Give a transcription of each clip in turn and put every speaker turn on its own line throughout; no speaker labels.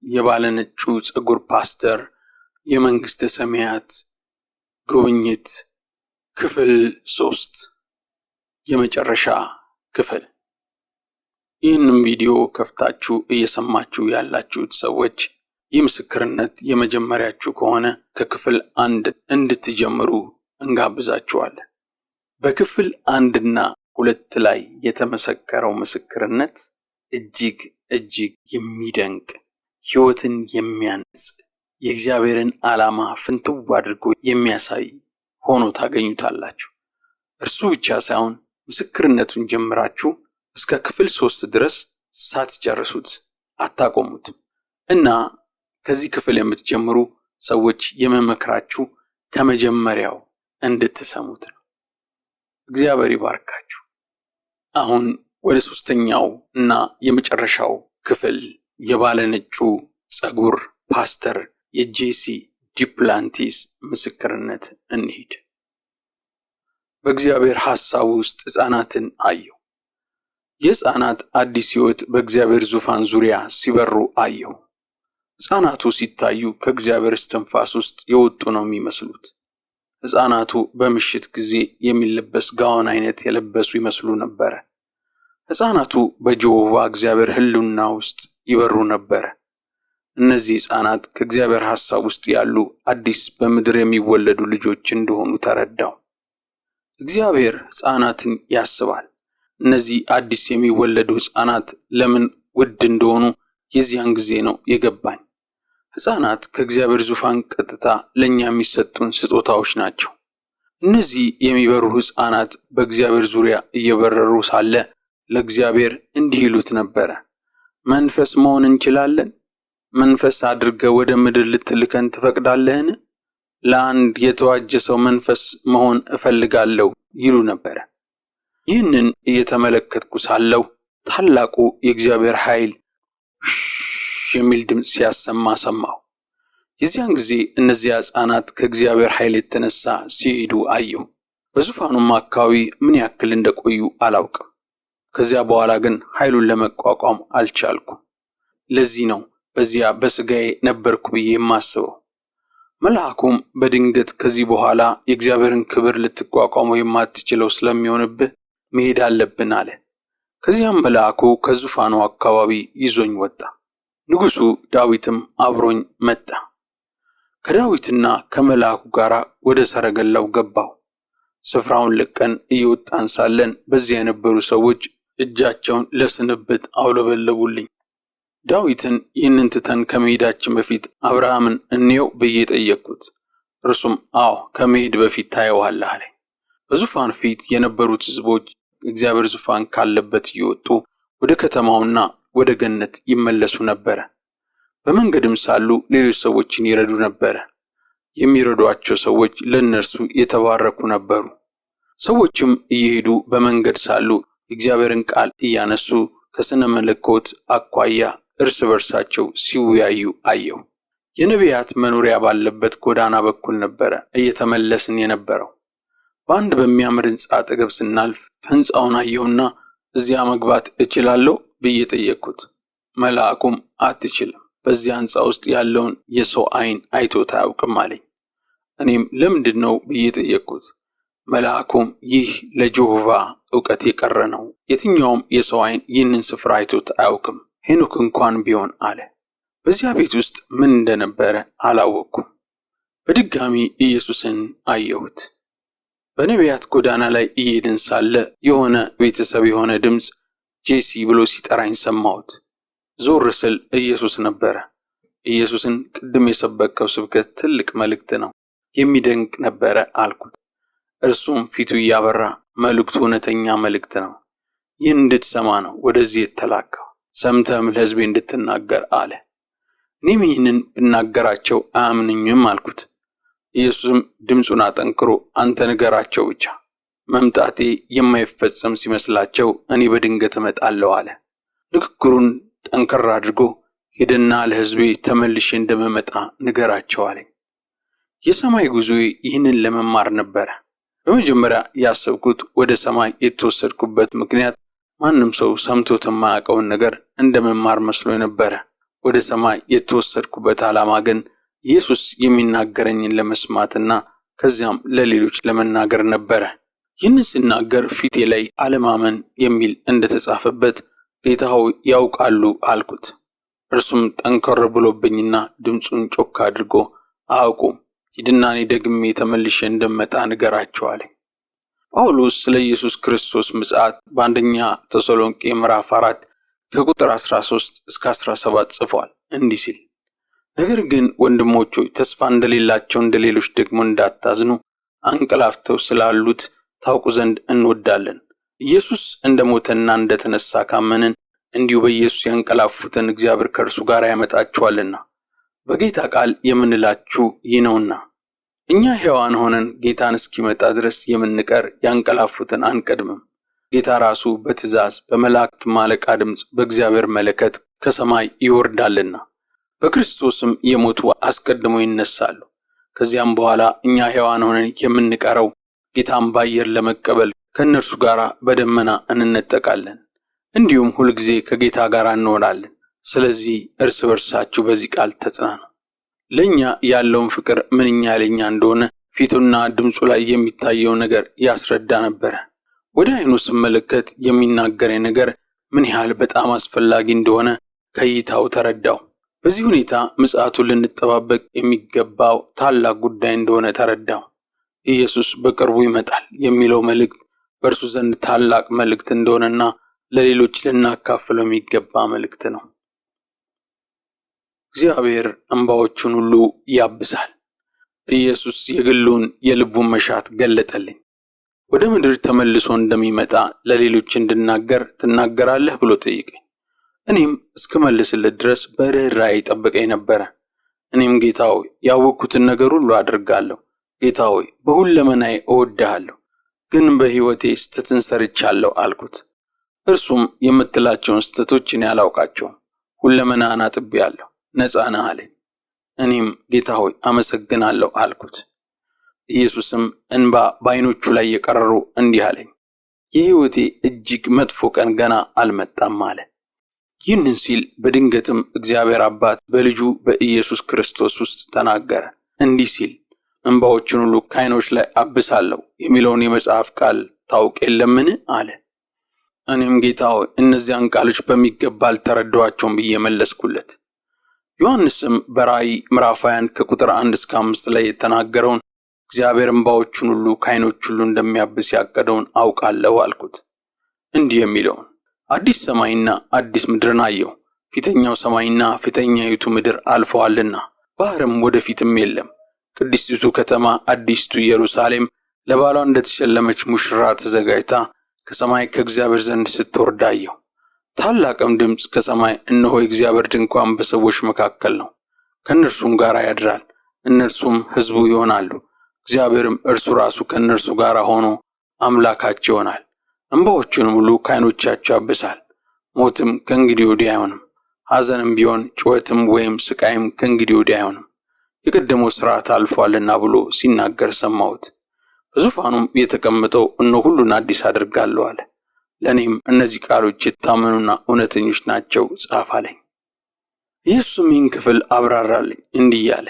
የባለነጩ ፀጉር ፓስተር የመንግስተ ሰማያት ጉብኝት ክፍል 3 የመጨረሻ ክፍል። ይህንን ቪዲዮ ከፍታችሁ እየሰማችሁ ያላችሁት ሰዎች ይህ ምስክርነት የመጀመሪያችሁ ከሆነ ከክፍል 1 እንድትጀምሩ እንጋብዛችኋለን። በክፍል 1 እና 2 ላይ የተመሰከረው ምስክርነት እጅግ የሚደንቅ ሕይወትን የሚያንጽ የእግዚአብሔርን ዓላማ ፍንትው አድርጎ የሚያሳይ ሆኖ ታገኙታላችሁ። እርሱ ብቻ ሳይሆን ምስክርነቱን ጀምራችሁ እስከ ክፍል 3 ድረስ ሳትጨርሱት አታቆሙትም እና ከዚህ ክፍል የምትጀምሩ ሰዎች የመመክራችሁ ከመጀመሪያው እንድትሰሙት ነው። እግዚአብሔር ይባርካችሁ። አሁን ወደ 3ኛው እና የመጨረሻው ክፍል የባለነጩ ፀጉር ፓስተር የጄሲ ዲፕላንቲስ ምስክርነት እንሂድ። በእግዚአብሔር ሐሳብ ውስጥ ሕፃናትን አየሁ። የሕፃናት አዲስ ሕይወት በእግዚአብሔር ዙፋን ዙሪያ ሲበሩ አየሁ። ሕፃናቱ ሲታዩ ከእግዚአብሔር እስትንፋስ ውስጥ የወጡ ነው የሚመስሉት። ሕፃናቱ በምሽት ጊዜ የሚለበስ ጋውን አይነት የለበሱ ይመስሉ ነበረ። ሕፃናቱ በጆሆቫ እግዚአብሔር ሕልውና ውስጥ ይበሩ ነበረ። እነዚህ ሕፃናት ከእግዚአብሔር ሐሳብ ውስጥ ያሉ አዲስ በምድር የሚወለዱ ልጆች እንደሆኑ ተረዳው። እግዚአብሔር ሕፃናትን ያስባል። እነዚህ አዲስ የሚወለዱ ሕፃናት ለምን ውድ እንደሆኑ የዚያን ጊዜ ነው የገባኝ። ሕፃናት ከእግዚአብሔር ዙፋን ቀጥታ ለኛ የሚሰጡን ስጦታዎች ናቸው። እነዚህ የሚበሩ ሕፃናት በእግዚአብሔር ዙሪያ እየበረሩ ሳለ ለእግዚአብሔር እንዲህ ይሉት ነበረ፣ መንፈስ መሆን እንችላለን? መንፈስ አድርገህ ወደ ምድር ልትልከን ትፈቅዳለህን? ለአንድ የተዋጀ ሰው መንፈስ መሆን እፈልጋለሁ ይሉ ነበረ። ይህንን እየተመለከትኩ ሳለሁ ታላቁ የእግዚአብሔር ኃይል የሚል ድምፅ ሲያሰማ ሰማሁ። የዚያን ጊዜ እነዚያ ሕፃናት ከእግዚአብሔር ኃይል የተነሳ ሲሄዱ አየሁ። በዙፋኑም አካባቢ ምን ያክል እንደቆዩ አላውቅም። ከዚያ በኋላ ግን ኃይሉን ለመቋቋም አልቻልኩም። ለዚህ ነው በዚያ በስጋዬ ነበርኩ ብዬ የማስበው። መልአኩም በድንገት ከዚህ በኋላ የእግዚአብሔርን ክብር ልትቋቋመው የማትችለው ስለሚሆንብህ መሄድ አለብን አለ። ከዚያም መልአኩ ከዙፋኑ አካባቢ ይዞኝ ወጣ። ንጉሡ ዳዊትም አብሮኝ መጣ። ከዳዊትና ከመልአኩ ጋር ወደ ሰረገላው ገባሁ። ስፍራውን ለቀን እየወጣን ሳለን በዚያ የነበሩ ሰዎች እጃቸውን ለስንብት አውለበለቡልኝ። ዳዊትን ይህንን ትተን ከመሄዳችን በፊት አብርሃምን እንየው ብዬ ጠየቅኩት። እርሱም አዎ ከመሄድ በፊት ታየዋለህ አለኝ። በዙፋን ፊት የነበሩት ሕዝቦች እግዚአብሔር ዙፋን ካለበት እየወጡ ወደ ከተማውና ወደ ገነት ይመለሱ ነበረ። በመንገድም ሳሉ ሌሎች ሰዎችን ይረዱ ነበረ። የሚረዷቸው ሰዎች ለእነርሱ የተባረኩ ነበሩ። ሰዎችም እየሄዱ በመንገድ ሳሉ የእግዚአብሔርን ቃል እያነሱ ከስነ መለኮት አኳያ እርስ በርሳቸው ሲወያዩ አየሁ። የነቢያት መኖሪያ ባለበት ጎዳና በኩል ነበረ እየተመለስን የነበረው። በአንድ በሚያምር ሕንፃ አጠገብ ስናልፍ ሕንፃውን አየሁና እዚያ መግባት እችላለሁ ብዬ ጠየቅኩት። መልአኩም አትችልም፣ በዚያ ሕንፃ ውስጥ ያለውን የሰው ዓይን አይቶት አያውቅም አለኝ። እኔም ለምንድን ነው ብዬ ጠየቅኩት። መልአኩም ይህ ለጆሆቫ ዕውቀት የቀረ ነው፣ የትኛውም የሰው ዓይን ይህንን ስፍራ አይቶት አያውቅም፣ ሄኖክ እንኳን ቢሆን አለ። በዚያ ቤት ውስጥ ምን እንደነበረ አላወቅኩም። በድጋሚ ኢየሱስን አየሁት። በነቢያት ጎዳና ላይ እየሄድን ሳለ የሆነ ቤተሰብ የሆነ ድምፅ ጄሲ ብሎ ሲጠራኝ ሰማሁት። ዞር ስል ኢየሱስ ነበረ። ኢየሱስን ቅድም የሰበከው ስብከት ትልቅ መልእክት ነው፣ የሚደንቅ ነበረ አልኩት። እርሱም ፊቱ እያበራ መልእክቱ እውነተኛ መልእክት ነው፣ ይህን እንድትሰማ ነው ወደዚህ የተላከው፣ ሰምተህም ለሕዝቤ እንድትናገር አለ። እኔም ይህንን ብናገራቸው አያምኑኝም አልኩት። ኢየሱስም ድምፁን አጠንክሮ አንተ ንገራቸው ብቻ፣ መምጣቴ የማይፈጸም ሲመስላቸው እኔ በድንገት እመጣለሁ አለ። ንግግሩን ጠንከር አድርጎ ሄደና ለሕዝቤ ተመልሼ እንደመመጣ ንገራቸው አለኝ። የሰማይ ጉዞዬ ይህንን ለመማር ነበረ። በመጀመሪያ ያሰብኩት ወደ ሰማይ የተወሰድኩበት ምክንያት ማንም ሰው ሰምቶት የማያውቀውን ነገር እንደመማር መስሎ ነበረ። ወደ ሰማይ የተወሰድኩበት ዓላማ ግን ኢየሱስ የሚናገረኝን ለመስማትና ከዚያም ለሌሎች ለመናገር ነበረ። ይህን ስናገር ፊቴ ላይ አለማመን የሚል እንደተጻፈበት ጌታ ሆይ ያውቃሉ አልኩት። እርሱም ጠንከር ብሎብኝና ድምፁን ጮክ አድርጎ አያውቁም፣ ሂድና እኔ ደግሜ ተመልሼ እንደመጣ ንገራቸው አለኝ። ጳውሎስ ስለ ኢየሱስ ክርስቶስ ምጽአት በአንደኛ ተሰሎንቄ ምዕራፍ 4 ከቁጥር 13 እስከ 17 ጽፏል እንዲህ ሲል፣ ነገር ግን ወንድሞች ሆይ ተስፋ እንደሌላቸው እንደሌሎች ደግሞ እንዳታዝኑ አንቀላፍተው ስላሉት ታውቁ ዘንድ እንወዳለን። ኢየሱስ እንደሞተና እንደተነሳ ካመንን እንዲሁ በኢየሱስ ያንቀላፉትን እግዚአብሔር ከእርሱ ጋር ያመጣቸዋልና በጌታ ቃል የምንላችሁ ይህ ነውና። እኛ ሕያዋን ሆነን ጌታን እስኪመጣ ድረስ የምንቀር ያንቀላፉትን አንቀድምም። ጌታ ራሱ በትእዛዝ በመላእክት አለቃ ድምፅ በእግዚአብሔር መለከት ከሰማይ ይወርዳልና በክርስቶስም የሞቱ አስቀድሞ ይነሳሉ። ከዚያም በኋላ እኛ ሕያዋን ሆነን የምንቀረው ጌታን በአየር ለመቀበል ከእነርሱ ጋር በደመና እንነጠቃለን። እንዲሁም ሁልጊዜ ከጌታ ጋር እንሆናለን። ስለዚህ እርስ በርሳችሁ በዚህ ቃል ተጽናኑ። ለእኛ ያለውን ፍቅር ምንኛ ለኛ እንደሆነ ፊቱና ድምፁ ላይ የሚታየው ነገር ያስረዳ ነበረ። ወደ ዓይኑ ስመለከት የሚናገረኝ ነገር ምን ያህል በጣም አስፈላጊ እንደሆነ ከእይታው ተረዳው። በዚህ ሁኔታ ምጽአቱን ልንጠባበቅ የሚገባው ታላቅ ጉዳይ እንደሆነ ተረዳው። ኢየሱስ በቅርቡ ይመጣል የሚለው መልእክት በእርሱ ዘንድ ታላቅ መልእክት እንደሆነና ለሌሎች ልናካፍለው የሚገባ መልእክት ነው። እግዚአብሔር እንባዎቹን ሁሉ ያብሳል። ኢየሱስ የግሉን የልቡን መሻት ገለጠልኝ። ወደ ምድር ተመልሶ እንደሚመጣ ለሌሎች እንድናገር ትናገራለህ ብሎ ጠይቀኝ። እኔም እስክመልስለት ድረስ በርኅራኄ ጠበቀኝ ነበረ። እኔም ጌታ ሆይ ያወቅኩትን ነገር ሁሉ አድርጋለሁ። ጌታ ሆይ በሁለመናዬ እወድሃለሁ፣ ግን በሕይወቴ ስህተትን ሰርቻለሁ አልኩት። እርሱም የምትላቸውን ስህተቶች እኔ አላውቃቸውም፣ ሁለመናህን አጥቤአለሁ፣ ነጻ ነህ አለኝ። እኔም ጌታ ሆይ አመሰግናለሁ አልኩት። ኢየሱስም እንባ በዓይኖቹ ላይ የቀረሩ እንዲህ አለኝ፣ የሕይወቴ እጅግ መጥፎ ቀን ገና አልመጣም አለ። ይህንን ሲል በድንገትም እግዚአብሔር አባት በልጁ በኢየሱስ ክርስቶስ ውስጥ ተናገረ እንዲህ ሲል፣ እንባዎችን ሁሉ ከዓይኖች ላይ አብሳለሁ የሚለውን የመጽሐፍ ቃል ታውቅ የለምን አለ። እኔም ጌታ ሆይ እነዚያን ቃሎች በሚገባ አልተረዳኋቸውም ብዬ መለስኩለት። ዮሐንስም በራእይ ምዕራፍ 20 ከቁጥር 1 እስከ 5 ላይ የተናገረውን እግዚአብሔር እንባዎቹን ሁሉ ከዓይኖች ሁሉ እንደሚያብስ ያቀደውን አውቃለሁ አልኩት። እንዲህ የሚለውን አዲስ ሰማይና አዲስ ምድርን አየሁ፣ ፊተኛው ሰማይና ፊተኛይቱ ምድር አልፈዋልና ባህርም ወደፊትም የለም። ቅድስቲቱ ከተማ አዲስቱ ኢየሩሳሌም ለባሏ እንደተሸለመች ሙሽራ ተዘጋጅታ ከሰማይ ከእግዚአብሔር ዘንድ ስትወርድ አየሁ። ታላቅም ድምፅ ከሰማይ እነሆ የእግዚአብሔር ድንኳን በሰዎች መካከል ነው፣ ከእነርሱም ጋር ያድራል፣ እነርሱም ሕዝቡ ይሆናሉ። እግዚአብሔርም እርሱ ራሱ ከእነርሱ ጋር ሆኖ አምላካቸው ይሆናል። እንባዎቹንም ሁሉ ከዓይኖቻቸው ያብሳል። ሞትም ከእንግዲህ ወዲህ አይሆንም፣ ሐዘንም ቢሆን ጩኸትም ወይም ስቃይም ከእንግዲህ ወዲህ አይሆንም፣ የቀደመው ሥርዓት አልፏልና ብሎ ሲናገር ሰማሁት። በዙፋኑም የተቀመጠው እነሆ ሁሉን አዲስ አድርጋለሁ አለ። ለእኔም እነዚህ ቃሎች የታመኑና እውነተኞች ናቸው ጻፍ አለኝ። ኢየሱስም ይህን ክፍል አብራራልኝ እንዲህ እያለ፣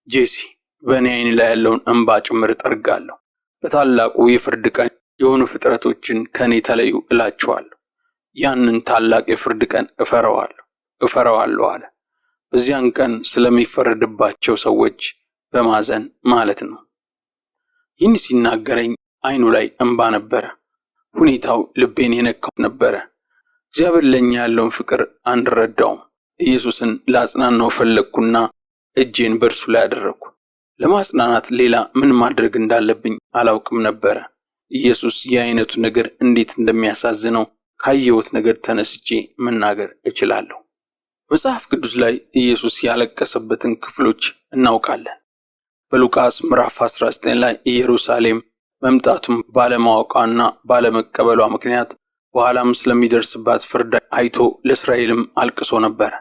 ጄሲ በእኔ ዓይን ላይ ያለውን እንባ ጭምር እጠርጋለሁ። በታላቁ የፍርድ ቀን የሆኑ ፍጥረቶችን ከእኔ ተለዩ እላቸዋለሁ። ያንን ታላቅ የፍርድ ቀን እፈራዋለሁ አለ። በዚያን ቀን ስለሚፈረድባቸው ሰዎች በማዘን ማለት ነው። ይህን ሲናገረኝ ዓይኑ ላይ እንባ ነበረ። ሁኔታው ልቤን የነካው ነበረ። እግዚአብሔር ለእኛ ያለውን ፍቅር አንረዳውም። ኢየሱስን ላጽናናው ፈለግኩና እጄን በእርሱ ላይ አደረግኩ። ለማጽናናት ሌላ ምን ማድረግ እንዳለብኝ አላውቅም ነበረ። ኢየሱስ የአይነቱ ነገር እንዴት እንደሚያሳዝነው ካየሁት ነገር ተነስቼ መናገር እችላለሁ። መጽሐፍ ቅዱስ ላይ ኢየሱስ ያለቀሰበትን ክፍሎች እናውቃለን። በሉቃስ ምዕራፍ 19 ላይ ኢየሩሳሌም መምጣቱን ባለማወቋና ባለመቀበሏ ምክንያት በኋላም ስለሚደርስባት ፍርድ አይቶ ለእስራኤልም አልቅሶ ነበር።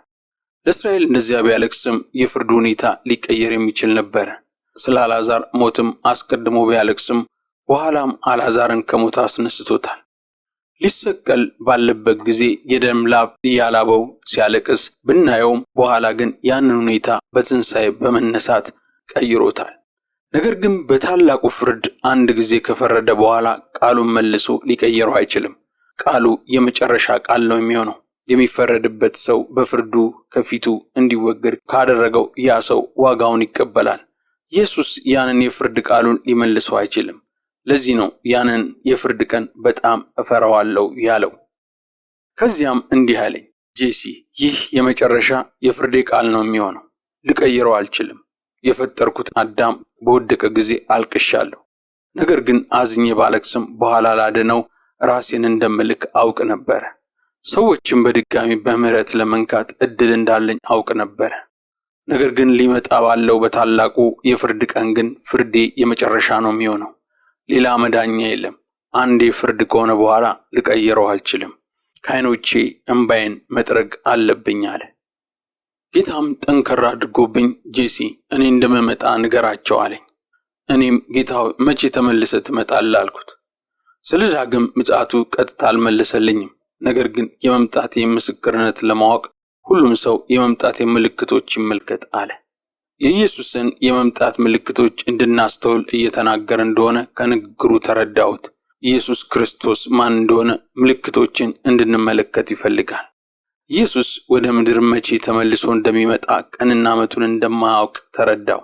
ለእስራኤል እንደዚያ ቢያለቅስም የፍርዱ ሁኔታ ሊቀየር የሚችል ነበር። ስለ አልዓዛር ሞትም አስቀድሞ ቢያለቅስም በኋላም አልዓዛርን ከሞት አስነስቶታል። ሊሰቀል ባለበት ጊዜ የደም ላብ እያላበው ሲያለቅስ ብናየውም በኋላ ግን ያንን ሁኔታ በትንሣኤ በመነሳት ቀይሮታል። ነገር ግን በታላቁ ፍርድ አንድ ጊዜ ከፈረደ በኋላ ቃሉን መልሶ ሊቀይረው አይችልም። ቃሉ የመጨረሻ ቃል ነው የሚሆነው። የሚፈረድበት ሰው በፍርዱ ከፊቱ እንዲወገድ ካደረገው ያ ሰው ዋጋውን ይቀበላል። ኢየሱስ ያንን የፍርድ ቃሉን ሊመልሰው አይችልም። ለዚህ ነው ያንን የፍርድ ቀን በጣም እፈራዋለሁ ያለው። ከዚያም እንዲህ አለኝ፣ ጄሲ፣ ይህ የመጨረሻ የፍርዴ ቃል ነው የሚሆነው። ልቀይረው አልችልም። የፈጠርኩት አዳም በወደቀ ጊዜ አልቅሻለሁ። ነገር ግን አዝኜ ባለቅስም በኋላ ላድነው ራሴን እንደምልክ አውቅ ነበረ። ሰዎችን በድጋሚ በምህረት ለመንካት እድል እንዳለኝ አውቅ ነበረ። ነገር ግን ሊመጣ ባለው በታላቁ የፍርድ ቀን ግን ፍርዴ የመጨረሻ ነው የሚሆነው። ሌላ መዳኛ የለም። አንዴ ፍርድ ከሆነ በኋላ ልቀይረው አልችልም። ከዓይኖቼ እንባዬን መጥረግ አለብኝ አለ። ጌታም ጠንከር አድርጎብኝ፣ ጄሲ፣ እኔ እንደምመጣ ንገራቸው አለኝ። እኔም ጌታ ሆይ መቼ ተመልሰህ ትመጣለህ አልኩት። ስለ ዳግም ምጽአቱ ቀጥታ አልመለሰልኝም። ነገር ግን የመምጣቴ ምስክርነት ለማወቅ ሁሉም ሰው የመምጣቴ ምልክቶች ይመልከት አለ። የኢየሱስን የመምጣት ምልክቶች እንድናስተውል እየተናገረ እንደሆነ ከንግግሩ ተረዳሁት። ኢየሱስ ክርስቶስ ማን እንደሆነ ምልክቶችን እንድንመለከት ይፈልጋል። ኢየሱስ ወደ ምድር መቼ ተመልሶ እንደሚመጣ ቀንና ዓመቱን እንደማያውቅ ተረዳው።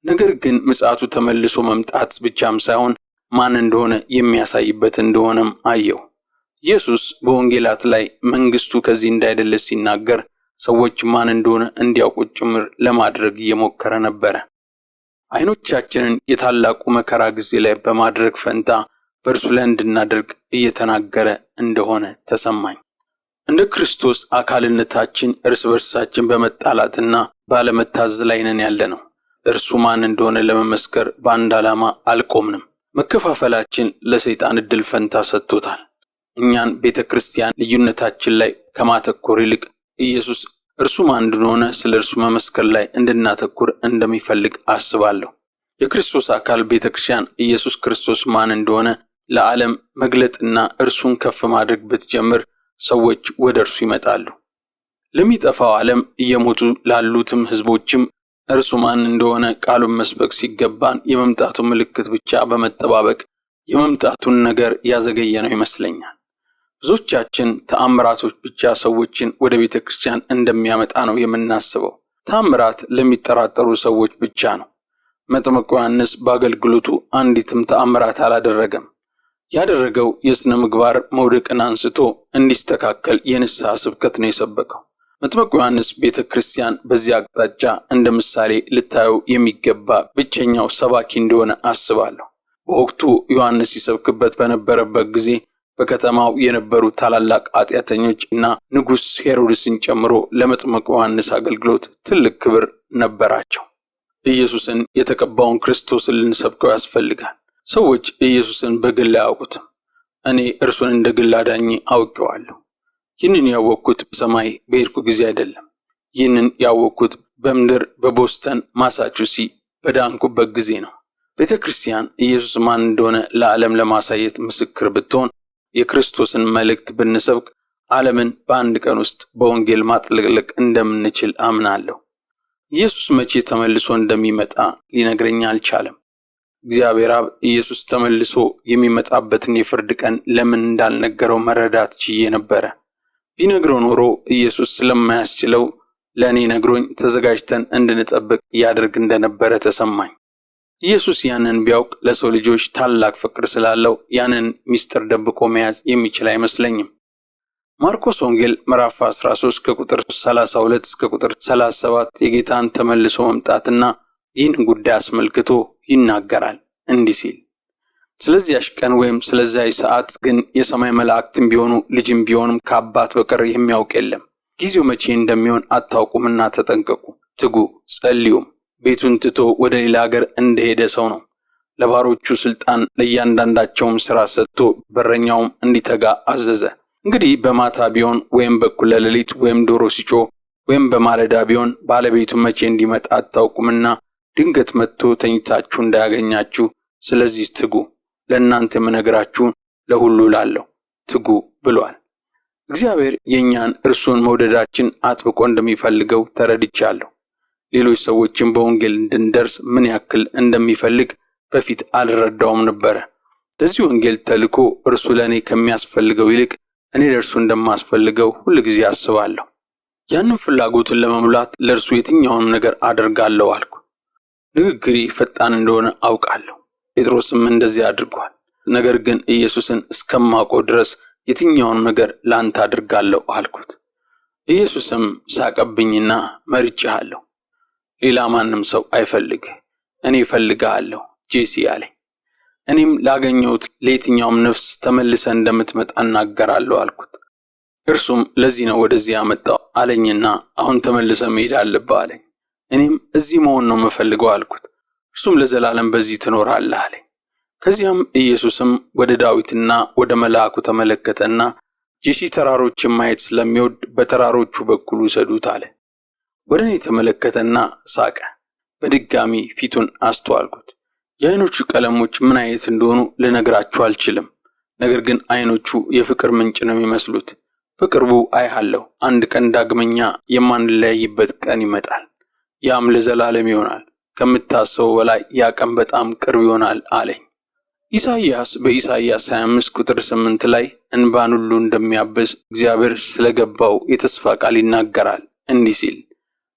ነገር ግን ምጽአቱ ተመልሶ መምጣት ብቻም ሳይሆን ማን እንደሆነ የሚያሳይበት እንደሆነም አየው። ኢየሱስ በወንጌላት ላይ መንግስቱ ከዚህ እንዳይደለ ሲናገር ሰዎች ማን እንደሆነ እንዲያውቁ ጭምር ለማድረግ እየሞከረ ነበረ። ዓይኖቻችንን የታላቁ መከራ ጊዜ ላይ በማድረግ ፈንታ በእርሱ ላይ እንድናደርግ እየተናገረ እንደሆነ ተሰማኝ። እንደ ክርስቶስ አካልነታችን እርስ በርሳችን በመጣላትና ባለመታዘዝ ላይ ነን ያለነው። እርሱ ማን እንደሆነ ለመመስከር በአንድ ዓላማ አልቆምንም። መከፋፈላችን ለሰይጣን እድል ፈንታ ሰጥቶታል። እኛን ቤተክርስቲያን ልዩነታችን ላይ ከማተኮር ይልቅ ኢየሱስ እርሱ ማን እንደሆነ ስለ እርሱ መመስከር ላይ እንድናተኩር እንደሚፈልግ አስባለሁ። የክርስቶስ አካል ቤተክርስቲያን ኢየሱስ ክርስቶስ ማን እንደሆነ ለዓለም መግለጥና እርሱን ከፍ ማድረግ ብትጀምር ሰዎች ወደ እርሱ ይመጣሉ። ለሚጠፋው ዓለም እየሞቱ ላሉትም ህዝቦችም እርሱ ማን እንደሆነ ቃሉን መስበክ ሲገባን የመምጣቱ ምልክት ብቻ በመጠባበቅ የመምጣቱን ነገር ያዘገየ ነው ይመስለኛል። ብዙዎቻችን ተአምራቶች ብቻ ሰዎችን ወደ ቤተክርስቲያን እንደሚያመጣ ነው የምናስበው። ተአምራት ለሚጠራጠሩ ሰዎች ብቻ ነው። መጥምቁ ዮሐንስ በአገልግሎቱ አንዲትም ተአምራት አላደረገም። ያደረገው የሥነ ምግባር መውደቅን አንስቶ እንዲስተካከል የንስሐ ስብከት ነው የሰበከው። መጥምቁ ዮሐንስ ቤተክርስቲያን በዚህ አቅጣጫ እንደ ምሳሌ ልታየው የሚገባ ብቸኛው ሰባኪ እንደሆነ አስባለሁ። በወቅቱ ዮሐንስ ሲሰብክበት በነበረበት ጊዜ በከተማው የነበሩ ታላላቅ ኃጢአተኞች እና ንጉሥ ሄሮድስን ጨምሮ ለመጥምቁ ዮሐንስ አገልግሎት ትልቅ ክብር ነበራቸው። ኢየሱስን የተቀባውን ክርስቶስን ልንሰብከው ያስፈልጋል። ሰዎች ኢየሱስን በግል አያውቁትም። እኔ እርሱን እንደ ግል አዳኝ አውቄዋለሁ። ይህንን ያወቅኩት በሰማይ በሄድኩ ጊዜ አይደለም። ይህንን ያወቅኩት በምድር በቦስተን ማሳቹሴትስ በዳንኩበት ጊዜ ነው። ቤተክርስቲያን ኢየሱስ ማን እንደሆነ ለዓለም ለማሳየት ምስክር ብትሆን የክርስቶስን መልእክት ብንሰብክ ዓለምን በአንድ ቀን ውስጥ በወንጌል ማጥለቅለቅ እንደምንችል አምናለሁ። ኢየሱስ መቼ ተመልሶ እንደሚመጣ ሊነግረኝ አልቻለም። እግዚአብሔር አብ ኢየሱስ ተመልሶ የሚመጣበትን የፍርድ ቀን ለምን እንዳልነገረው መረዳት ችዬ ነበረ። ቢነግረው ኖሮ ኢየሱስ ስለማያስችለው ለእኔ ነግሮኝ ተዘጋጅተን እንድንጠብቅ ያደርግ እንደነበረ ተሰማኝ። ኢየሱስ ያንን ቢያውቅ ለሰው ልጆች ታላቅ ፍቅር ስላለው ያንን ሚስጥር ደብቆ መያዝ የሚችል አይመስለኝም። ማርቆስ ወንጌል ምዕራፍ 13 ከቁጥር 32 እስከ ቁጥር 37 የጌታን ተመልሶ መምጣትና ይህን ጉዳይ አስመልክቶ ይናገራል እንዲህ ሲል፣ ስለዚያች ቀን ወይም ስለዚያች ሰዓት ግን የሰማይ መላእክትም ቢሆኑ ልጅም ቢሆንም ከአባት በቀር የሚያውቅ የለም። ጊዜው መቼ እንደሚሆን አታውቁምና ተጠንቀቁ፣ ትጉ፣ ጸልዩም። ቤቱን ትቶ ወደ ሌላ ሀገር እንደሄደ ሰው ነው። ለባሮቹ ስልጣን ለእያንዳንዳቸውም ሥራ ሰጥቶ በረኛውም እንዲተጋ አዘዘ። እንግዲህ በማታ ቢሆን ወይም በኩለ ሌሊት ወይም ዶሮ ሲጮህ ወይም በማለዳ ቢሆን ባለቤቱ መቼ እንዲመጣ አታውቁምና ድንገት መጥቶ ተኝታችሁ እንዳያገኛችሁ። ስለዚህ ትጉ። ለእናንተ የምነግራችሁ ለሁሉ እላለሁ፣ ትጉ ብሏል። እግዚአብሔር የእኛን እርሱን መውደዳችን አጥብቆ እንደሚፈልገው ተረድቻለሁ። ሌሎች ሰዎችን በወንጌል እንድንደርስ ምን ያክል እንደሚፈልግ በፊት አልረዳውም ነበረ። ለዚህ ወንጌል ተልኮ እርሱ ለእኔ ከሚያስፈልገው ይልቅ እኔ ለእርሱ እንደማስፈልገው ሁል ጊዜ አስባለሁ። ያንን ፍላጎትን ለመሙላት ለእርሱ የትኛውንም ነገር አደርጋለሁ አልኩ። ንግግሬ ፈጣን እንደሆነ አውቃለሁ። ጴጥሮስም እንደዚህ አድርጓል። ነገር ግን ኢየሱስን እስከማውቀው ድረስ የትኛውንም ነገር ላንተ አድርጋለሁ አልኩት። ኢየሱስም ሳቀብኝና መርጬሃለሁ፣ ሌላ ማንም ሰው አይፈልግህ፣ እኔ እፈልግሃለሁ ጄሲ አለኝ። እኔም ላገኘሁት ለየትኛውም ነፍስ ተመልሰ እንደምትመጣ እናገራለሁ አልኩት። እርሱም ለዚህ ነው ወደዚህ ያመጣው አለኝና አሁን ተመልሰ መሄድ አለብህ አለኝ። እኔም እዚህ መሆን ነው የምፈልገው አልኩት። እርሱም ለዘላለም በዚህ ትኖራለህ አለኝ። ከዚያም ኢየሱስም ወደ ዳዊትና ወደ መልአኩ ተመለከተና ጄሲ ተራሮችን ማየት ስለሚወድ በተራሮቹ በኩል ውሰዱት አለ። ወደ እኔ ተመለከተና ሳቀ። በድጋሚ ፊቱን አስተዋልኩት። የዓይኖቹ ቀለሞች ምን አይነት እንደሆኑ ልነግራችሁ አልችልም። ነገር ግን ዓይኖቹ የፍቅር ምንጭ ነው የሚመስሉት። በቅርቡ አይሃለሁ። አንድ ቀን ዳግመኛ የማንለያይበት ቀን ይመጣል። ያም ለዘላለም ይሆናል። ከምታስበው በላይ ያ ቀን በጣም ቅርብ ይሆናል አለኝ። ኢሳይያስ በኢሳይያስ 25 ቁጥር 8 ላይ እንባን ሁሉ እንደሚያብስ እግዚአብሔር ስለገባው የተስፋ ቃል ይናገራል እንዲህ ሲል፣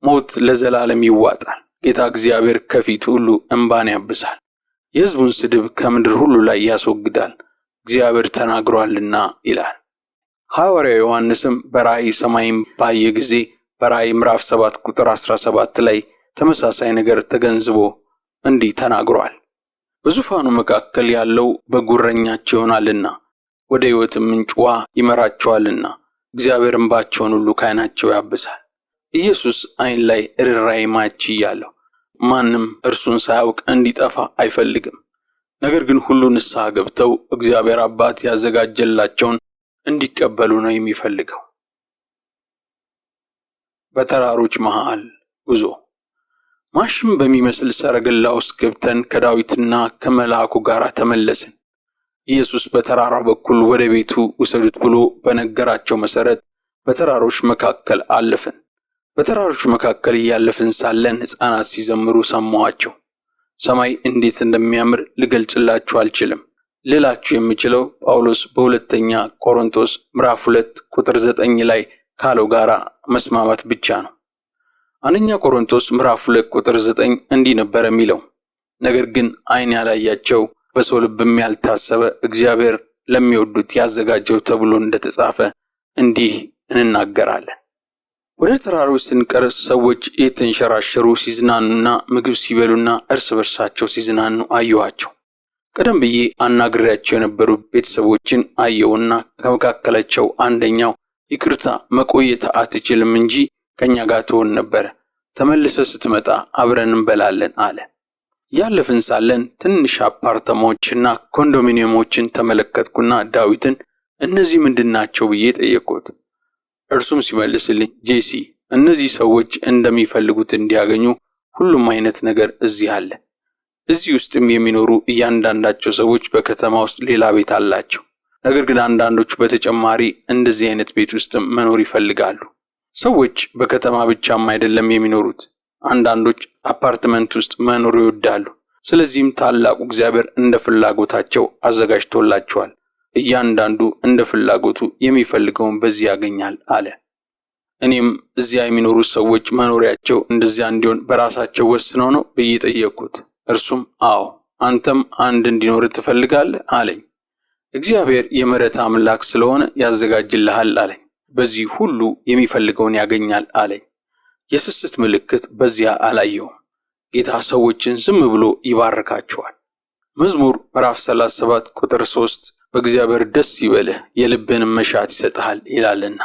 ሞት ለዘላለም ይዋጣል፣ ጌታ እግዚአብሔር ከፊት ሁሉ እንባን ያብሳል፣ የሕዝቡን ስድብ ከምድር ሁሉ ላይ ያስወግዳል፣ እግዚአብሔር ተናግሯልና ይላል። ሐዋርያው ዮሐንስም በራእይ ሰማይን ባየ ጊዜ በራእይ ምዕራፍ 7 ቁጥር 17 ላይ ተመሳሳይ ነገር ተገንዝቦ እንዲህ ተናግሯል። በዙፋኑ መካከል ያለው በጉ እረኛቸው ይሆናልና ወደ ሕይወትም ምንጭ ውኃ ይመራቸዋልና እግዚአብሔር እንባቸውን ሁሉ ከዓይናቸው ያብሳል። ኢየሱስ ዓይን ላይ ርኅራኄ ማየት ችያለሁ። ማንም እርሱን ሳያውቅ እንዲጠፋ አይፈልግም። ነገር ግን ሁሉ ንስሐ ገብተው እግዚአብሔር አባት ያዘጋጀላቸውን እንዲቀበሉ ነው የሚፈልገው። በተራሮች መሃል ጉዞ። ማሽም በሚመስል ሰረገላ ውስጥ ገብተን ከዳዊትና ከመልአኩ ጋር ተመለስን። ኢየሱስ በተራራው በኩል ወደ ቤቱ ውሰዱት ብሎ በነገራቸው መሰረት በተራሮች መካከል አለፍን። በተራሮች መካከል እያለፍን ሳለን ሕፃናት ሲዘምሩ ሰማኋቸው። ሰማይ እንዴት እንደሚያምር ልገልጽላችሁ አልችልም። ልላችሁ የምችለው ጳውሎስ በሁለተኛ ቆሮንቶስ ምዕራፍ 2 ቁጥር 9 ላይ ካለው ጋራ መስማማት ብቻ ነው። አንደኛ ቆሮንቶስ ምዕራፍ 2 ቁጥር 9 እንዲህ ነበር የሚለው፣ ነገር ግን ዓይን ያላያቸው በሰው ልብም ያልታሰበ እግዚአብሔር ለሚወዱት ያዘጋጀው ተብሎ እንደተጻፈ እንዲህ እንናገራለን። ወደ ተራሮች ስንቀር ሰዎች የተንሸራሸሩ ሲዝናኑና ምግብ ሲበሉና እርስ በርሳቸው ሲዝናኑ አየኋቸው። ቀደም ብዬ አናግሬያቸው የነበሩ ቤተሰቦችን አየውና ከመካከላቸው አንደኛው ይቅርታ መቆየት አትችልም እንጂ ከኛ ጋር ትሆን ነበር፣ ተመልሰ ስትመጣ አብረን እንበላለን አለ። ያለፍን ሳለን ትንሽ አፓርታማዎችና ኮንዶሚኒየሞችን ተመለከትኩና ዳዊትን እነዚህ ምንድናቸው ብዬ ጠየቅኩት። እርሱም ሲመልስልኝ ጄሲ፣ እነዚህ ሰዎች እንደሚፈልጉት እንዲያገኙ ሁሉም አይነት ነገር እዚህ አለ። እዚህ ውስጥም የሚኖሩ እያንዳንዳቸው ሰዎች በከተማ ውስጥ ሌላ ቤት አላቸው። ነገር ግን አንዳንዶቹ በተጨማሪ እንደዚህ አይነት ቤት ውስጥም መኖር ይፈልጋሉ። ሰዎች በከተማ ብቻም አይደለም የሚኖሩት፣ አንዳንዶች አፓርትመንት ውስጥ መኖር ይወዳሉ። ስለዚህም ታላቁ እግዚአብሔር እንደ ፍላጎታቸው አዘጋጅቶላቸዋል። እያንዳንዱ እንደ ፍላጎቱ የሚፈልገውን በዚህ ያገኛል አለ። እኔም እዚያ የሚኖሩት ሰዎች መኖሪያቸው እንደዚያ እንዲሆን በራሳቸው ወስነው ነው ብዬ ጠየቅኩት። እርሱም አዎ፣ አንተም አንድ እንዲኖር ትፈልጋለህ አለኝ። እግዚአብሔር የምሕረት አምላክ ስለሆነ ያዘጋጅልሃል አለኝ። በዚህ ሁሉ የሚፈልገውን ያገኛል አለኝ። የስስት ምልክት በዚያ አላየውም። ጌታ ሰዎችን ዝም ብሎ ይባርካቸዋል። መዝሙር ምዕራፍ 37 ቁጥር 3 በእግዚአብሔር ደስ ይበልህ የልብህንም መሻት ይሰጥሃል ይላልና።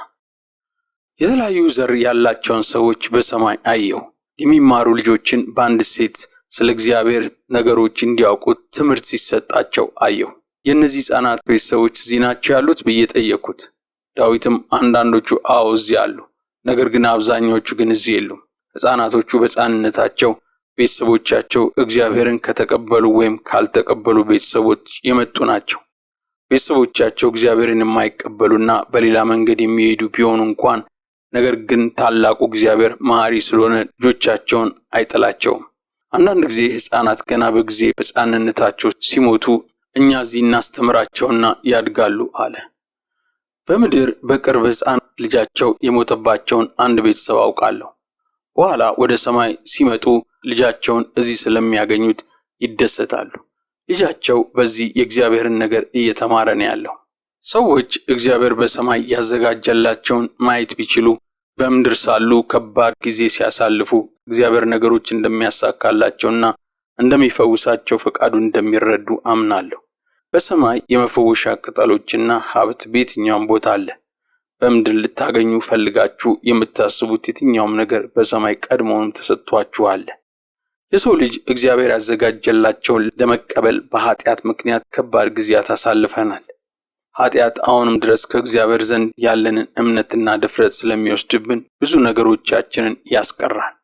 የተለያዩ ዘር ያላቸውን ሰዎች በሰማይ አየሁ። የሚማሩ ልጆችን በአንድ ሴት ስለ እግዚአብሔር ነገሮች እንዲያውቁ ትምህርት ሲሰጣቸው አየሁ። የእነዚህ ሕፃናት ቤተሰቦች እዚህ ናቸው ያሉት ብዬ ጠየቅኩት። ዳዊትም አንዳንዶቹ አዎ እዚህ አሉ፣ ነገር ግን አብዛኞቹ ግን እዚህ የሉም። ሕፃናቶቹ በሕፃንነታቸው ቤተሰቦቻቸው እግዚአብሔርን ከተቀበሉ ወይም ካልተቀበሉ ቤተሰቦች የመጡ ናቸው። ቤተሰቦቻቸው እግዚአብሔርን የማይቀበሉና በሌላ መንገድ የሚሄዱ ቢሆኑ እንኳን ነገር ግን ታላቁ እግዚአብሔር መሐሪ ስለሆነ ልጆቻቸውን አይጥላቸውም። አንዳንድ ጊዜ ሕፃናት ገና በጊዜ በሕፃንነታቸው ሲሞቱ እኛ እዚህ እናስተምራቸውና ያድጋሉ አለ። በምድር በቅርብ ሕፃን ልጃቸው የሞተባቸውን አንድ ቤተሰብ አውቃለሁ። በኋላ ወደ ሰማይ ሲመጡ ልጃቸውን እዚህ ስለሚያገኙት ይደሰታሉ። ልጃቸው በዚህ የእግዚአብሔርን ነገር እየተማረ ነው ያለው። ሰዎች እግዚአብሔር በሰማይ ያዘጋጀላቸውን ማየት ቢችሉ በምድር ሳሉ ከባድ ጊዜ ሲያሳልፉ እግዚአብሔር ነገሮች እንደሚያሳካላቸውና እንደሚፈውሳቸው ፈቃዱን እንደሚረዱ አምናለሁ። በሰማይ የመፈወሻ ቅጠሎችና ሀብት በየትኛውም ቦታ አለ። በምድር ልታገኙ ፈልጋችሁ የምታስቡት የትኛውም ነገር በሰማይ ቀድሞውንም ተሰጥቷችኋል። የሰው ልጅ እግዚአብሔር ያዘጋጀላቸውን ለመቀበል በኃጢአት ምክንያት ከባድ ጊዜያት አሳልፈናል። ኃጢአት አሁንም ድረስ ከእግዚአብሔር ዘንድ ያለንን እምነትና ድፍረት ስለሚወስድብን ብዙ ነገሮቻችንን ያስቀራል።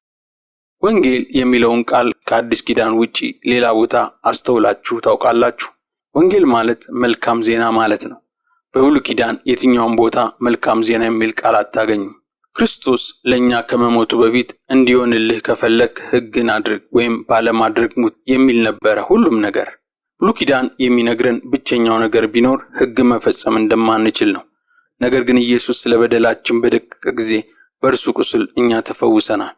ወንጌል የሚለውን ቃል ከአዲስ ኪዳን ውጪ ሌላ ቦታ አስተውላችሁ ታውቃላችሁ? ወንጌል ማለት መልካም ዜና ማለት ነው። በብሉይ ኪዳን የትኛውም ቦታ መልካም ዜና የሚል ቃል አታገኙም። ክርስቶስ ለኛ ከመሞቱ በፊት እንዲሆንልህ ከፈለክ ሕግን አድርግ ወይም ባለማድረግ ሙት የሚል ነበረ ሁሉም ነገር። ብሉይ ኪዳን የሚነግረን ብቸኛው ነገር ቢኖር ሕግ መፈጸም እንደማንችል ነው። ነገር ግን ኢየሱስ ስለ በደላችን በደቀቀ ጊዜ በእርሱ ቁስል እኛ ተፈውሰናል።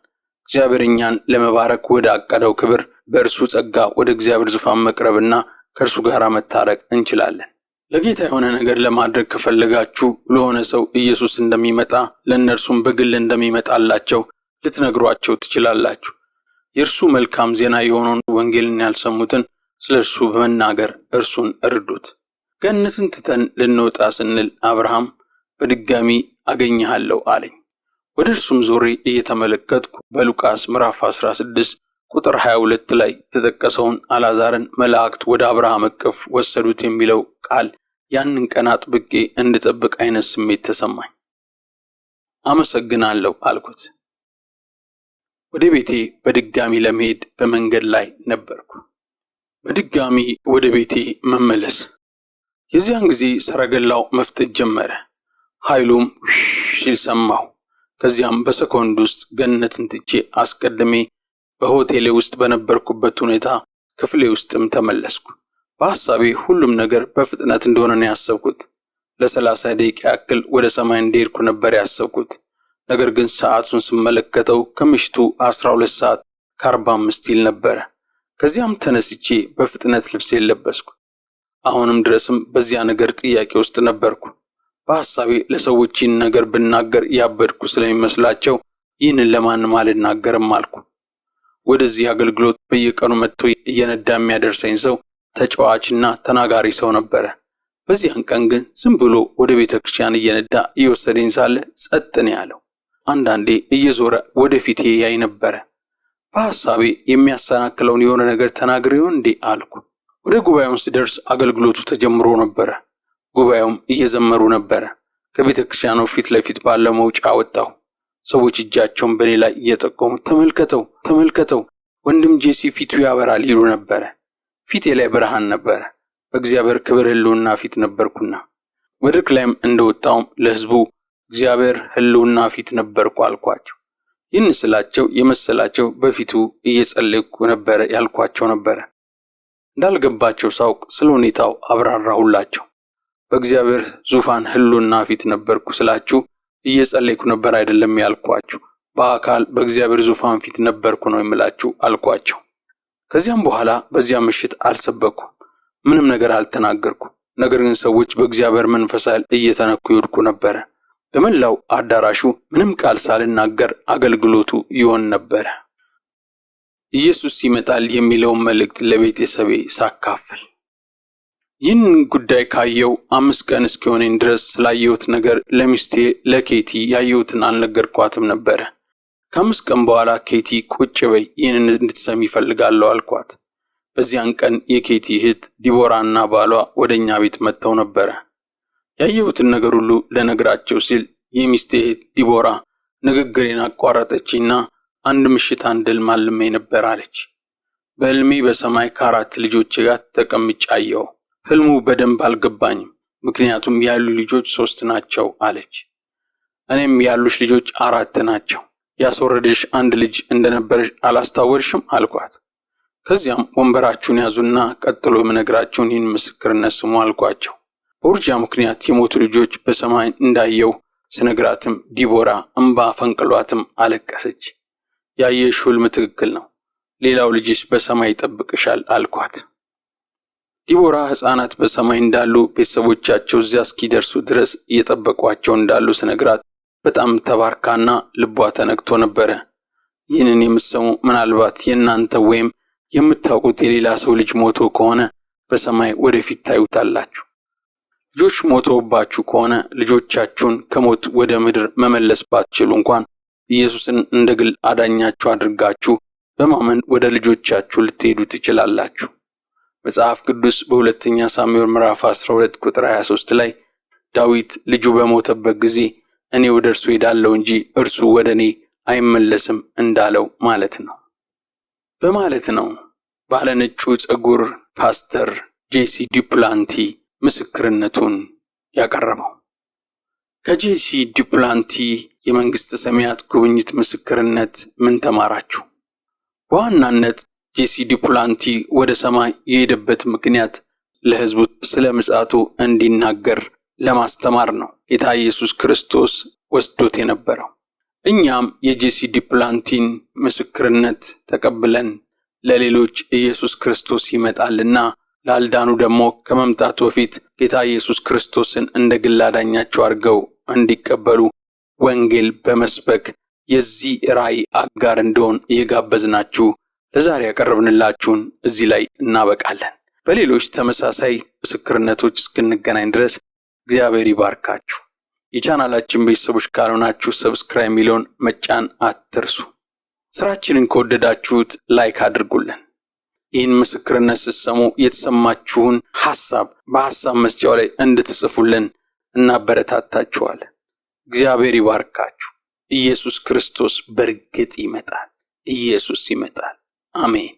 እግዚአብሔር እኛን ለመባረክ ወደ አቀደው ክብር በእርሱ ጸጋ ወደ እግዚአብሔር ዙፋን መቅረብና ከእርሱ ጋር መታረቅ እንችላለን። ለጌታ የሆነ ነገር ለማድረግ ከፈለጋችሁ ለሆነ ሰው ኢየሱስ እንደሚመጣ ለእነርሱም በግል እንደሚመጣላቸው ልትነግሯቸው ትችላላችሁ። የእርሱ መልካም ዜና የሆነውን ወንጌልን ያልሰሙትን ስለ እርሱ በመናገር እርሱን እርዱት። ገነትን ትተን ልንወጣ ስንል አብርሃም በድጋሚ አገኘሃለሁ አለኝ። ወደ እርሱም ዞሬ እየተመለከትኩ በሉቃስ ምዕራፍ 16 ቁጥር 22 ላይ የተጠቀሰውን አልዓዛርን መላእክት ወደ አብርሃም እቅፍ ወሰዱት የሚለው ቃል ያንን ቀን አጥብቄ እንድጠብቅ አይነት ስሜት ተሰማኝ። አመሰግናለሁ አልኩት። ወደ ቤቴ በድጋሚ ለመሄድ በመንገድ ላይ ነበርኩ። በድጋሚ ወደ ቤቴ መመለስ። የዚያን ጊዜ ሰረገላው መፍጠጥ ጀመረ። ኃይሉም ሲል ሰማሁ። ከዚያም በሰኮንድ ውስጥ ገነትን ትቼ አስቀድሜ በሆቴሌ ውስጥ በነበርኩበት ሁኔታ ክፍሌ ውስጥም ተመለስኩ። በሐሳቤ ሁሉም ነገር በፍጥነት እንደሆነ ነው ያሰብኩት። ለ30 ደቂቃ ያክል ወደ ሰማይ እንደሄድኩ ነበር ያሰብኩት። ነገር ግን ሰዓቱን ስመለከተው ከምሽቱ 12 ሰዓት ከ45 ይል ነበረ። ከዚያም ተነስቼ በፍጥነት ልብሴን ለበስኩ። አሁንም ድረስም በዚያ ነገር ጥያቄ ውስጥ ነበርኩ። በሐሳቤ ለሰዎች ይህን ነገር ብናገር ያበድኩ ስለሚመስላቸው ይህንን ለማንም አልናገርም አልኩ። ወደዚህ አገልግሎት በየቀኑ መጥቶ እየነዳ የሚያደርሰኝ ሰው ተጫዋችና ተናጋሪ ሰው ነበረ። በዚያን ቀን ግን ዝም ብሎ ወደ ቤተ ክርስቲያን እየነዳ እየወሰደኝ ሳለ ጸጥ ነው ያለው። አንዳንዴ እየዞረ ወደፊቴ ያይ ነበረ። በሐሳቤ የሚያሰናክለውን የሆነ ነገር ተናግሬው እንዴ አልኩ። ወደ ጉባኤው ስደርስ አገልግሎቱ ተጀምሮ ነበረ። ጉባኤውም እየዘመሩ ነበረ። ከቤተ ክርስቲያኑ ፊት ለፊት ባለው መውጫ ወጣሁ። ሰዎች እጃቸውን በኔ ላይ እየጠቆሙ ተመልከተው ወንድም ጄሲ ፊቱ ያበራል ይሉ ነበረ። ፊቴ ላይ ብርሃን ነበረ። በእግዚአብሔር ክብር ሕልውና ፊት ነበርኩና መድረክ ላይም እንደወጣውም ለሕዝቡ እግዚአብሔር ሕልውና ፊት ነበርኩ አልኳቸው። ይህን ስላቸው የመሰላቸው በፊቱ እየጸለይኩ ነበረ ያልኳቸው ነበረ። እንዳልገባቸው ሳውቅ ስለ ሁኔታው አብራራሁላቸው። በእግዚአብሔር ዙፋን ሕልውና ፊት ነበርኩ ስላችሁ እየጸለይኩ ነበር አይደለም ያልኳችሁ፣ በአካል በእግዚአብሔር ዙፋን ፊት ነበርኩ ነው የምላችሁ አልኳቸው። ከዚያም በኋላ በዚያ ምሽት አልሰበኩም፣ ምንም ነገር አልተናገርኩም። ነገር ግን ሰዎች በእግዚአብሔር መንፈስ ኃይል እየተነኩ ይወድቁ ነበረ። በመላው አዳራሹ ምንም ቃል ሳልናገር አገልግሎቱ ይሆን ነበረ። ኢየሱስ ይመጣል የሚለውን መልእክት ለቤተሰቤ ሳካፍል ይህን ጉዳይ ካየው 5 ቀን እስኪሆነኝ ድረስ ስላየሁት ነገር ለሚስቴ ለኬቲ ያየሁትን አልነገርኳትም ነበረ። ከ5 ቀን በኋላ ኬቲ ቁጭ በይ ይህንን እንድትሰሚ ይፈልጋለሁ አልኳት። በዚያን ቀን የኬቲ እህት ዲቦራና ባሏ ወደኛ ቤት መጥተው ነበረ። ያየሁትን ነገር ሁሉ ለነግራቸው ሲል የሚስቴ እህት ዲቦራ ንግግሬን አቋረጠችና አንድ ምሽት አንድ ህልም አልሜ ነበር አለች። በህልሜ በሰማይ ከ4 ልጆቼ ጋር ተቀምጬ አየሁ። ህልሙ በደንብ አልገባኝም። ምክንያቱም ያሉ ልጆች 3 ናቸው አለች። እኔም ያሉሽ ልጆች 4 ናቸው። ያስወረድሽ 1 ልጅ እንደነበረሽ አላስታወርሽም አልኳት። ከዚያም ወንበራችሁን ያዙና ቀጥሎ የምነግራችሁን ይህን ምስክርነት ስሙ አልኳቸው። በውርጃ ምክንያት የሞቱ ልጆች በሰማይ እንዳየው ስነግራትም ዲቦራ እንባ ፈንቅሏትም አለቀሰች። ያየሽ ሕልም ትክክል ነው፣ ሌላው ልጅሽ በሰማይ ይጠብቅሻል አልኳት። ዲቦራ ሕፃናት በሰማይ እንዳሉ ቤተሰቦቻቸው እዚያ እስኪደርሱ ድረስ እየጠበቋቸው እንዳሉ ስነግራት በጣም ተባርካና ልቧ ተነክቶ ነበረ። ይህንን የምትሰሙ ምናልባት የእናንተ ወይም የምታውቁት የሌላ ሰው ልጅ ሞቶ ከሆነ በሰማይ ወደፊት ታዩታላችሁ። ልጆች ሞተውባችሁ ከሆነ ልጆቻችሁን ከሞት ወደ ምድር መመለስ ባትችሉ እንኳን ኢየሱስን እንደ ግል አዳኛችሁ አድርጋችሁ በማመን ወደ ልጆቻችሁ ልትሄዱ ትችላላችሁ። መጽሐፍ ቅዱስ በሁለተኛ ሳሙኤል ምዕራፍ 12 ቁጥር 23 ላይ ዳዊት ልጁ በሞተበት ጊዜ እኔ ወደ እርሱ ሄዳለሁ እንጂ እርሱ ወደ እኔ አይመለስም እንዳለው ማለት ነው በማለት ነው ባለነጩ ጸጉር ፓስተር ጄሲ ዲፕላንቲ ምስክርነቱን ያቀረበው። ከጄሲ ዲፕላንቲ የመንግስተ ሰማያት ጉብኝት ምስክርነት ምን ተማራችሁ? በዋናነት ጄሲ ዲፕላንቲ ወደ ሰማይ የሄደበት ምክንያት ለሕዝቡ ስለ ምጽአቱ እንዲናገር ለማስተማር ነው ጌታ ኢየሱስ ክርስቶስ ወስዶት የነበረው። እኛም የጄሲ ዲፕላንቲን ምስክርነት ተቀብለን ለሌሎች ኢየሱስ ክርስቶስ ይመጣልና ላልዳኑ ደግሞ ከመምጣቱ በፊት ጌታ ኢየሱስ ክርስቶስን እንደ ግል አዳኛቸው አድርገው እንዲቀበሉ ወንጌል በመስበክ የዚህ ራእይ አጋር እንደሆን እየጋበዝናችሁ ለዛሬ ያቀረብንላችሁን እዚህ ላይ እናበቃለን። በሌሎች ተመሳሳይ ምስክርነቶች እስክንገናኝ ድረስ እግዚአብሔር ይባርካችሁ። የቻናላችን ቤተሰቦች ካልሆናችሁ ሰብስክራይብ የሚለውን መጫን አትርሱ። ስራችንን ከወደዳችሁት ላይክ አድርጉልን። ይህን ምስክርነት ስትሰሙ የተሰማችሁን ሐሳብ በሐሳብ መስጫው ላይ እንድትጽፉልን እናበረታታችኋለን። እግዚአብሔር ይባርካችሁ። ኢየሱስ ክርስቶስ በእርግጥ ይመጣል። ኢየሱስ ይመጣል። አሜን።